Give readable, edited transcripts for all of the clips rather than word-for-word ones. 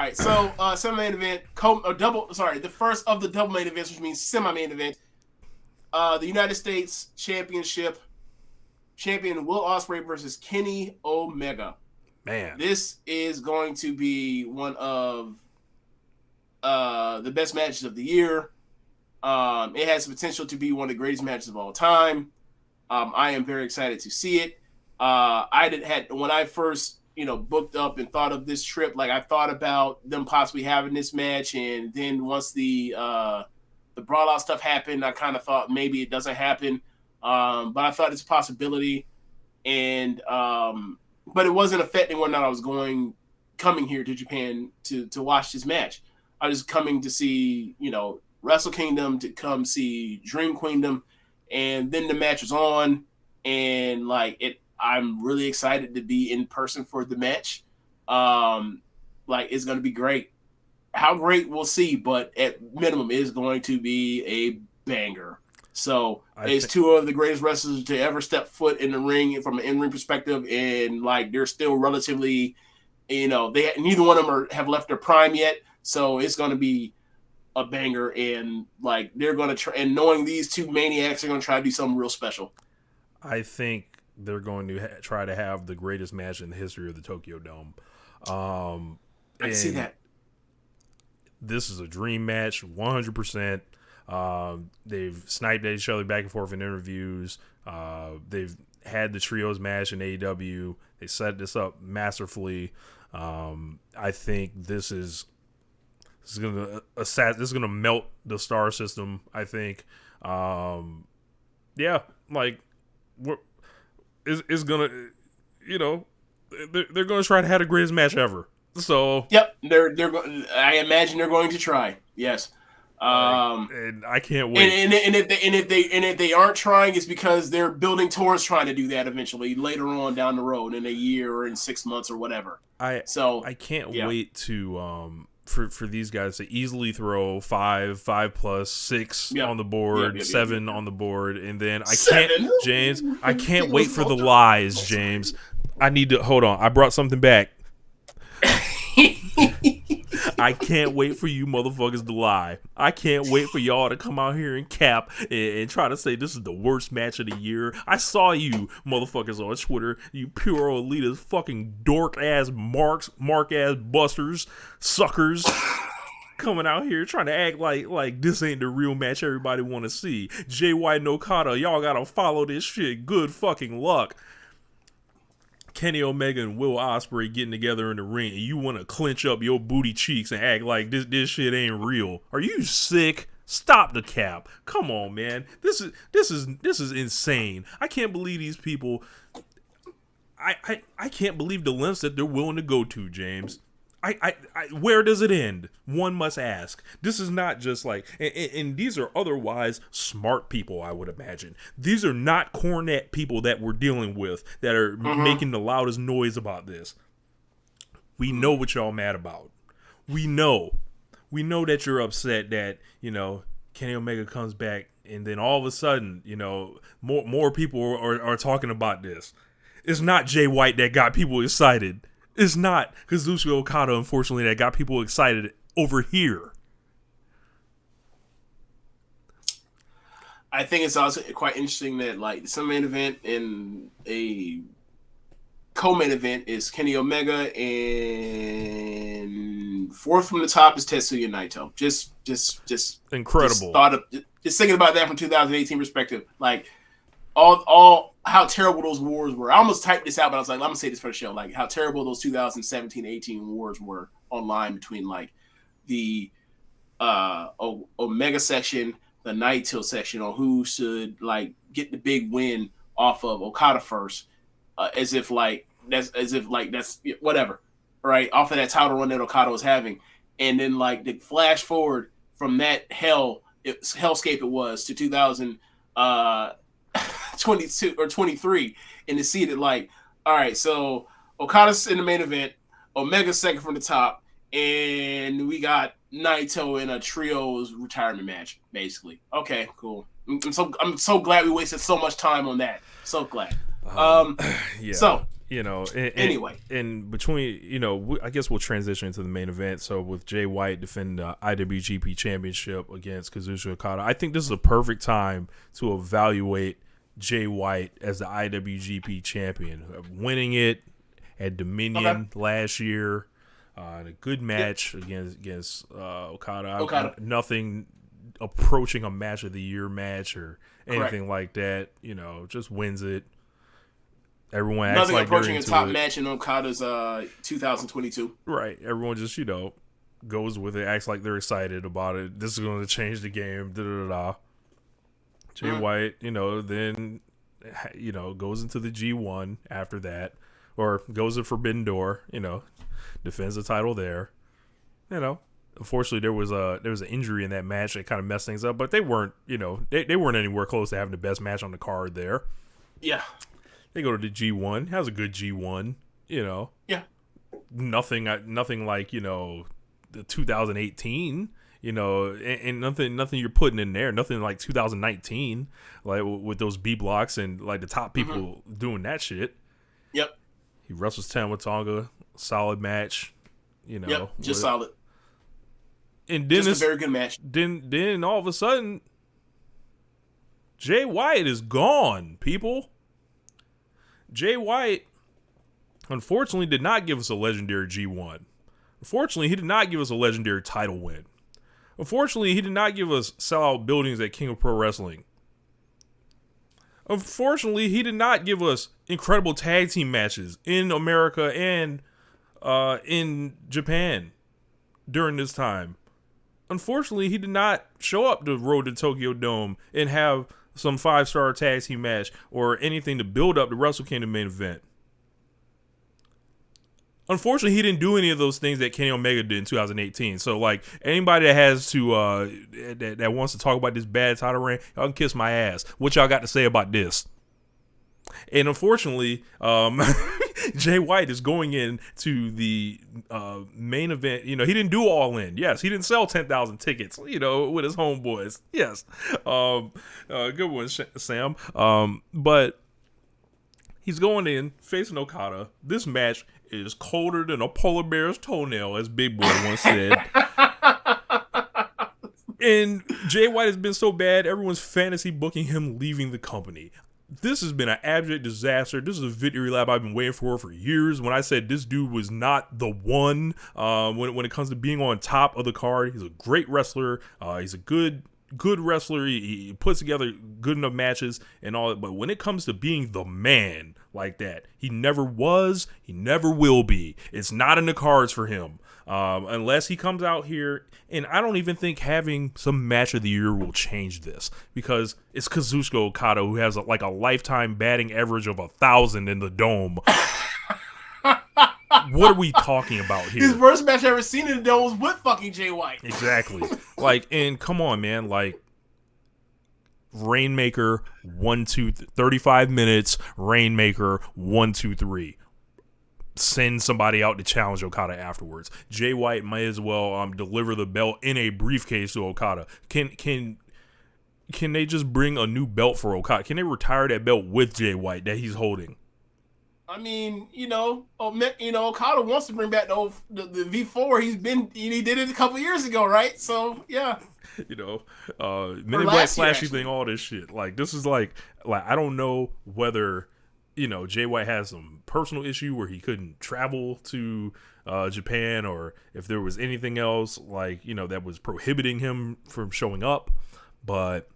right, so semi-main event, the first of the double main events, which means semi-main event. The United States Championship champion Will Ospreay versus Kenny Omega. Man, This is going to be one of the best matches of the year. It has the potential to be one of the greatest matches of all time. I am very excited to see it. When I first booked up and thought of this trip, like I thought about them possibly having this match, and then once the brawl out stuff happened, I kind of thought maybe it doesn't happen. But I thought it's a possibility, and but it wasn't affecting whether or not I was coming here to Japan to watch this match. I was coming to see Wrestle Kingdom, to come see Dream Kingdom, and then the match was on, and I'm really excited to be in person for the match. It's going to be great. How great, we'll see, but at minimum, it is going to be a banger. So it's two of the greatest wrestlers to ever step foot in the ring from an in-ring perspective, and they're still relatively, neither one of them have left their prime yet. So it's going to be a banger, and they're going to try. And knowing these two maniacs are going to try to do something real special. I think they're going to try to have the greatest match in the history of the Tokyo Dome. I can see that. This is a dream match, 100%. They've sniped at each other back and forth in interviews. They've had the trios match in AEW. They set this up masterfully. I think this is gonna melt the star system. I think, it's gonna, they're gonna try to have the greatest match ever. So yep, I imagine they're going to try. Yes. And I can't wait. And if they aren't trying, it's because they're building towards trying to do that eventually later on down the road in a year or in 6 months or whatever. I can't wait to for these guys to easily throw 5 plus 6 on the board, 7 on the board, and then I can't wait for the lies, James. I need to hold on. I brought something back. I can't wait for you motherfuckers to lie. I can't wait for y'all to come out here and cap and try to say this is the worst match of the year. I saw you motherfuckers on Twitter, you pure elitist fucking dork ass mark ass busters, suckers, coming out here trying to act like this ain't the real match everybody want to see. Jay White and Okada, y'all gotta follow this shit. Good fucking luck. Kenny Omega and Will Ospreay getting together in the ring, and you want to clench up your booty cheeks and act like this shit ain't real. Are you sick? Stop the cap. Come on, man. This is insane. I can't believe these people. I can't believe the lengths that they're willing to go to, James. Where does it end? One must ask. This is not just and these are otherwise smart people, I would imagine. These are not cornet people that we're dealing with that are making the loudest noise about this. We know what y'all mad about. We know that you're upset that, Kenny Omega comes back, and then all of a sudden, more people are talking about this. It's not Jay White that got people excited. It's not Kazuchika Okada, unfortunately, that got people excited over here. I think it's also quite interesting that some main event and a co-main event is Kenny Omega, and fourth from the top is Tetsuya Naito. Just incredible. Just thinking about that from 2018 perspective, all how terrible those wars were. I almost typed this out, but I was like, I'm gonna say this for the show. How terrible those 2017-18 wars were online between the Omega section, the Naito section, on who should get the big win off of Okada first, as if that's whatever, right? Off of that title run that Okada was having, and then the flash forward from that hellscape it was to 2022 or 23, and to see that all right, so Okada's in the main event, Omega's second from the top, and we got Naito in a trios retirement match, basically. Okay, cool. I'm so glad we wasted so much time on that. So glad. Yeah. So Anyway, and between, I guess we'll transition into the main event. So with Jay White defending the IWGP Championship against Kazuchika Okada, I think this is a perfect time to evaluate Jay White as the IWGP champion, winning it at Dominion last year, in a good match against Okada. Nothing approaching a match of the year match or anything like that. Just wins it. Everyone acts nothing like approaching a top match in Okada's 2022. Right. Everyone just goes with it, acts like they're excited about it. This is going to change the game. Da da da. Jay White, then goes into the G1 after that, or goes to Forbidden Door. Defends the title there. Unfortunately, there was an injury in that match that kind of messed things up, but they weren't they weren't anywhere close to having the best match on the card there. Yeah. They go to the G1. Has a good G1. Yeah. Nothing like the 2018. And nothing you're putting in there. Nothing like 2019, like with those B blocks and like the top people doing that shit. Yep. He wrestles Tama Tonga. Solid match. Yep. Just solid. And then just a very good match. Then all of a sudden, Jay White is gone, people. Jay White, unfortunately, did not give us a legendary G1. Unfortunately, he did not give us a legendary title win. Unfortunately, he did not give us sellout buildings at King of Pro Wrestling. Unfortunately, he did not give us incredible tag team matches in America and in Japan during this time. Unfortunately, he did not show up to Road to Tokyo Dome and have some 5-star tag team match or anything to build up the Wrestle Kingdom main event. Unfortunately, he didn't do any of those things that Kenny Omega did in 2018. So, like, anybody that has to that wants to talk about this bad title reign, y'all can kiss my ass. What y'all got to say about this? And unfortunately, Jay White is going in to the main event. He didn't do All In. Yes, he didn't sell 10,000 tickets, with his homeboys. Yes. Good one, Sam. But he's going in, facing Okada. This match is colder than a polar bear's toenail, as Big Boy once said. And Jay White has been so bad, everyone's fantasy booking him leaving the company. This has been an abject disaster. This is a victory lap I've been waiting for years. When I said this dude was not the one, when it comes to being on top of the card, he's a great wrestler. He's a good wrestler. He puts together good enough matches and all that. But when it comes to being the man like that, he never was. He never will be. It's not in the cards for him. Unless he comes out here, and I don't even think having some match of the year will change this, because it's Kazuchika Okada, who has a lifetime batting average of 1,000 in the dome. What are we talking about here? His first match I ever seen in the dome was with fucking Jay White. Exactly. And come on, man, Rainmaker 35 minutes, Rainmaker 1, 2, 3. Send somebody out to challenge Okada afterwards. Jay White might as well deliver the belt in a briefcase to Okada. Can they just bring a new belt for Okada? Can they retire that belt with Jay White that he's holding? I mean, Okada wants to bring back the V4. He did it a couple years ago, right? So yeah. Men in Black flashy thing, all this shit. This is I don't know whether Jay White has some personal issue where he couldn't travel to Japan, or if there was anything else that was prohibiting him from showing up. But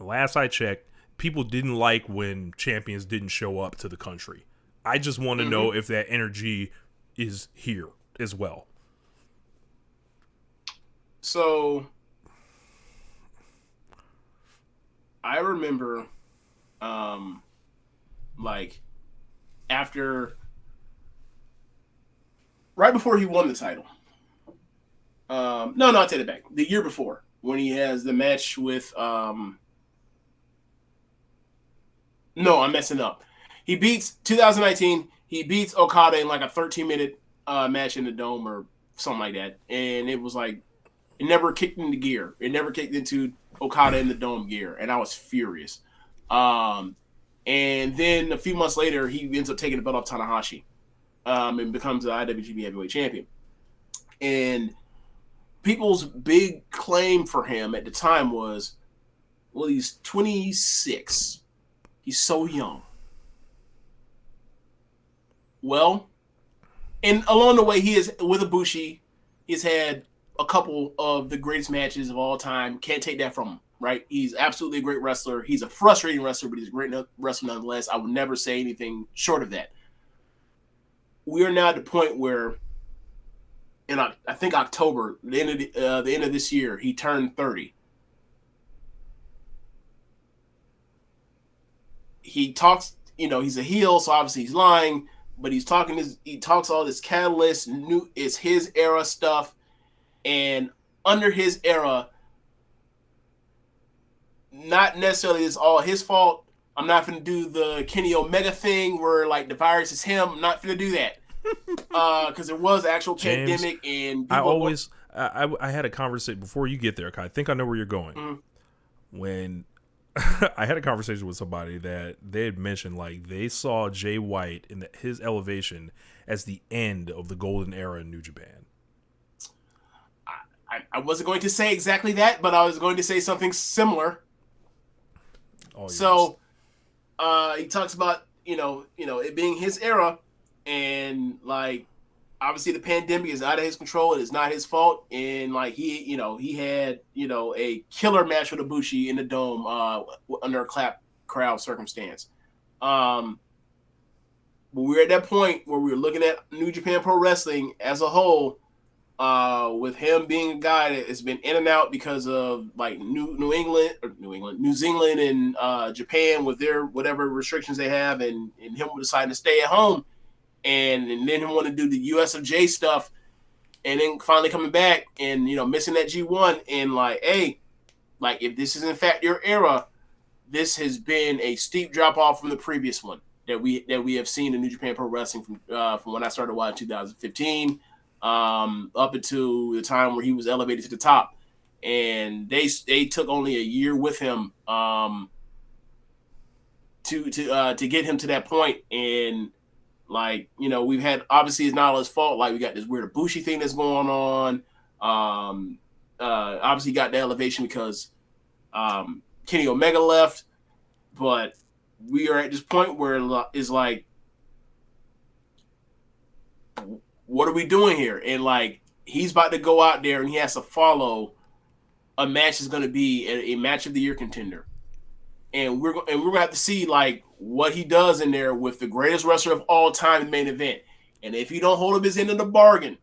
last I checked, people didn't like when champions didn't show up to the country. I just want to know if that energy is here as well. So I remember right before he won the title. No, I'll take it back. The year before, when he has the match with no, I'm messing up. He beats 2019. He beats Okada in a 13-minute match in the Dome or something like that, and it was it never kicked into gear. It never kicked into Okada in the Dome gear, and I was furious. And then a few months later, he ends up taking the belt off Tanahashi, and becomes the IWGP Heavyweight Champion. And people's big claim for him at the time was, well, he's 26. He's so young. Well, and along the way, he is with Ibushi. He's had a couple of the greatest matches of all time. Can't take that from him, right? He's absolutely a great wrestler. He's a frustrating wrestler, but he's a great wrestler nonetheless. I would never say anything short of that. We are now at the point where, in I think October, the end of this year, he turned 30. He talks, he's a heel, so obviously he's lying. But he talks all this catalyst, it's his era stuff, and under his era, not necessarily it's all his fault. I'm not going to do the Kenny Omega thing where like the virus is him. I'm not going to do that because there was actual James, pandemic, and I had a conversation before you get there. I think I know where you're going. Mm-hmm. When I had a conversation with somebody that they had mentioned like they saw Jay White in his elevation as the end of the golden era in New Japan. I wasn't going to say exactly that, but I was going to say something similar. Oh, yes. So he talks about it being his era, and like obviously the pandemic is out of his control. It is not his fault, and like he had a killer match with Ibushi in the Dome under a clap crowd circumstance. But we're at that point where we're looking at New Japan Pro Wrestling as a whole, with him being a guy that has been in and out because of like New Zealand and Japan with their whatever restrictions they have, and him deciding to stay at home. And then him want to do the USFJ stuff, and then finally coming back and missing that G1, and like, hey, like if this is in fact your era, this has been a steep drop off from the previous one that we have seen in New Japan Pro Wrestling from when I started watching 2015 up until the time where he was elevated to the top, and they took only a year with him to get him to that point. And like, we've had, obviously it's not his fault. Like we got this weird Ibushi thing that's going on. Obviously got the elevation because Kenny Omega left, but we are at this point where it's like, what are we doing here? And like, he's about to go out there and he has to follow a match that's going to be a match of the year contender. And we're going to have to see like what he does in there with the greatest wrestler of all time in the main event. And if he don't hold up his end of the bargain,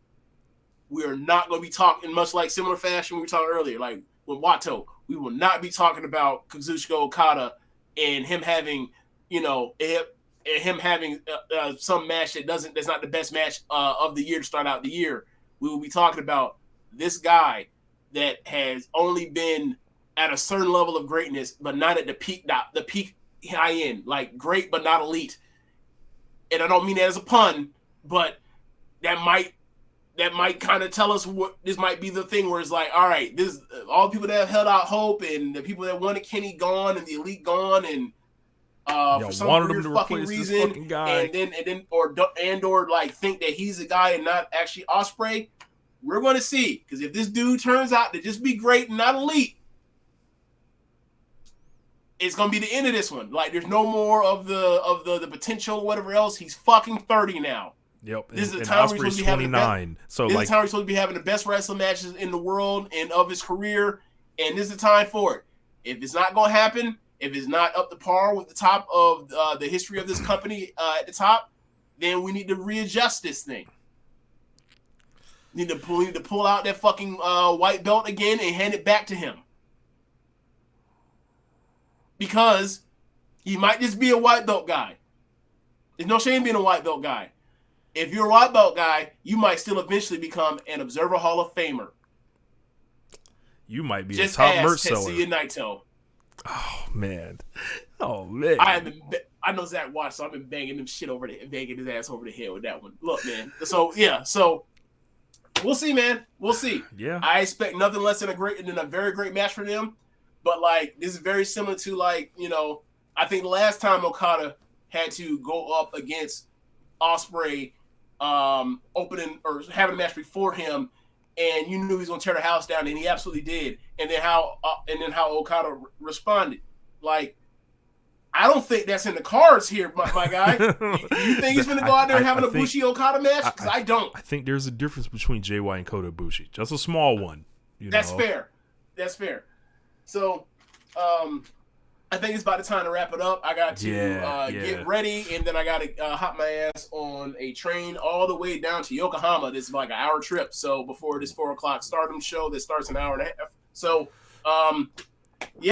we are not going to be talking much like similar fashion we were talking earlier, like with Wato. We will not be talking about Kazuchika Okada and him having, some match that's not the best match of the year to start out the year. We will be talking about this guy that has only been at a certain level of greatness, but not at the peak high end, like great but not elite. And I don't mean that as a pun, but that might kind of tell us what this might be the thing where it's like, all right, this all the people that have held out hope and the people that wanted Kenny gone and the elite gone and for some weird fucking reason, fucking guy. and then or like think that he's a guy and not actually Ospreay. We're going to see, because if this dude turns out to just be great and not elite, it's gonna be the end of this one. Like, there's no more of the potential or whatever else. He's fucking 30 now. Yep. This is the time we're supposed to be having 29. So this is the time we're supposed to be having the best wrestling matches in the world and of his career, and this is the time for it. If it's not gonna happen, if it's not up to par with the top of the history of this company at the top, then we need to readjust this thing. Need to pull out that fucking white belt again and hand it back to him. Because he might just be a white belt guy. There's no shame being a white belt guy. If you're a white belt guy, you might still eventually become an Observer Hall of Famer. You might be just a top merch seller. Tetsuya Naito. Oh man. I know Zach watched, so I've been banging his ass over the head with that one. Look, man. So we'll see, man. We'll see. Yeah. I expect nothing less than a very great match for them. But like, this is very similar to like, I think the last time Okada had to go up against Ospreay, opening or having a match before him, and you knew he was going to tear the house down, and he absolutely did. And then how Okada responded. Like, I don't think that's in the cards here, my guy. You think he's going to go out there and have a Bushi Okada match? Because I don't. I think there's a difference between JY and Kota Ibushi. Just a small one. That's fair. That's fair. So, I think it's about the time to wrap it up. I got to get ready, and then I got to hop my ass on a train all the way down to Yokohama. This is like an hour trip. So before this 4 o'clock Stardom show that starts an hour and a half. So